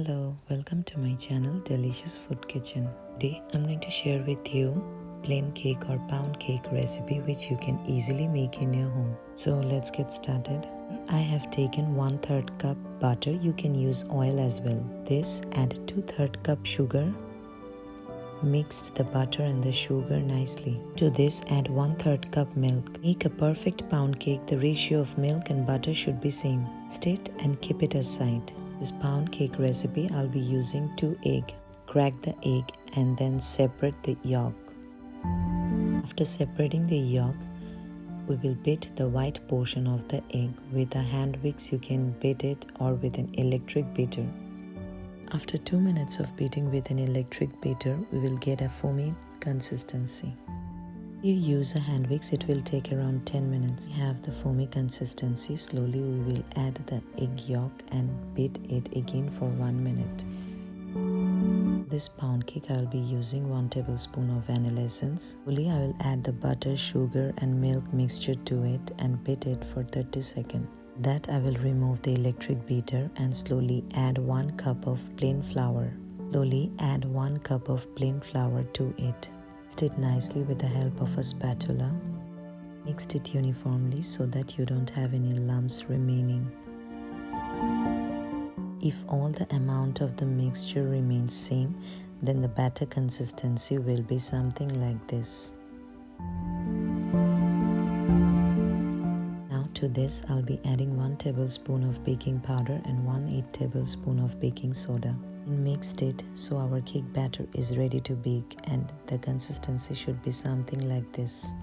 Hello, welcome to my channel Delicious Food Kitchen. Today I'm going to share with you plain cake or pound cake recipe which you can easily make in your home. So let's get started. I have taken 1/3 cup butter. You can use oil as well. This, add 2/3 cup sugar. Mixed the butter and the sugar nicely. To this add 1/3 cup milk. Make a perfect pound cake. The ratio of milk and butter should be same. Stir and keep it aside. This pound cake recipe I'll be using 2 eggs. Crack the egg and then separate the yolk. After separating the yolk, we will beat the white portion of the egg. With a hand whisk you can beat it or with an electric beater. After 2 minutes of beating with an electric beater, we will get a foamy consistency. If you use a hand whisk, it will take around 10 minutes. We have the foamy consistency. Slowly we will add the egg yolk and beat it again for 1 minute. This pound cake I will be using 1 tablespoon of vanilla essence. Slowly I will add the butter, sugar and milk mixture to it and beat it for 30 seconds. That I will remove the electric beater and slowly add 1 cup of plain flour. Slowly add 1 cup of plain flour to it. Mix it nicely with the help of a spatula. Mix it uniformly so that you don't have any lumps remaining. If all the amount of the mixture remains same, then the batter consistency will be something like this. To this, I'll be adding 1 tablespoon of baking powder and 1/8 tablespoon of baking soda. Mixed it so our cake batter is ready to bake, and the consistency should be something like this.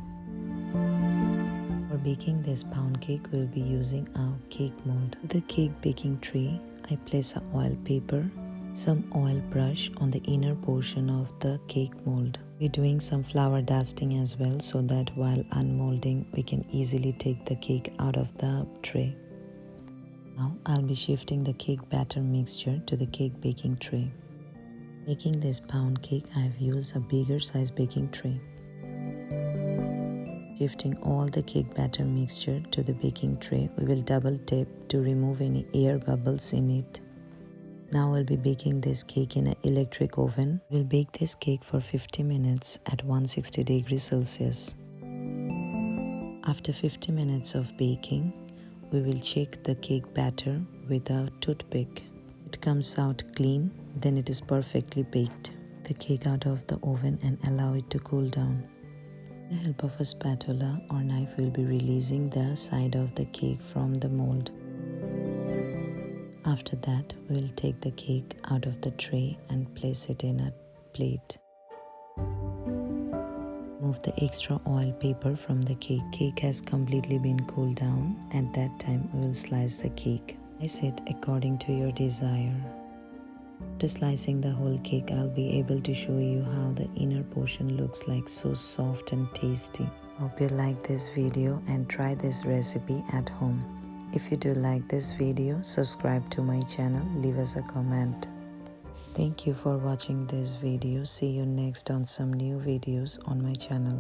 For baking this pound cake, we'll be using a cake mold. To the cake baking tray, I place a oil paper, some oil brush on the inner portion of the cake mold. We're doing some flour dusting as well so that while unmolding we can easily take the cake out of the tray. Now I'll be shifting the cake batter mixture to the cake baking tray. Making this pound cake, I've used a bigger size baking tray. Shifting all the cake batter mixture to the baking tray, we will double tap to remove any air bubbles in it. Now we'll be baking this cake in an electric oven. We'll bake this cake for 50 minutes at 160 degrees Celsius. After 50 minutes of baking, we will check the cake batter with a toothpick. It comes out clean, then it is perfectly baked. Take the cake out of the oven and allow it to cool down. With the help of a spatula or knife, we'll be releasing the side of the cake from the mold. After that, we'll take the cake out of the tray and place it in a plate. Remove the extra oil paper from the cake. Cake has completely been cooled down. At that time, we will slice the cake. Slice it according to your desire. After slicing the whole cake, I'll be able to show you how the inner portion looks like, so soft and tasty. Hope you like this video and try this recipe at home. If you do like this video, subscribe to my channel, leave us a comment. Thank you for watching this video. See you next on some new videos on my channel.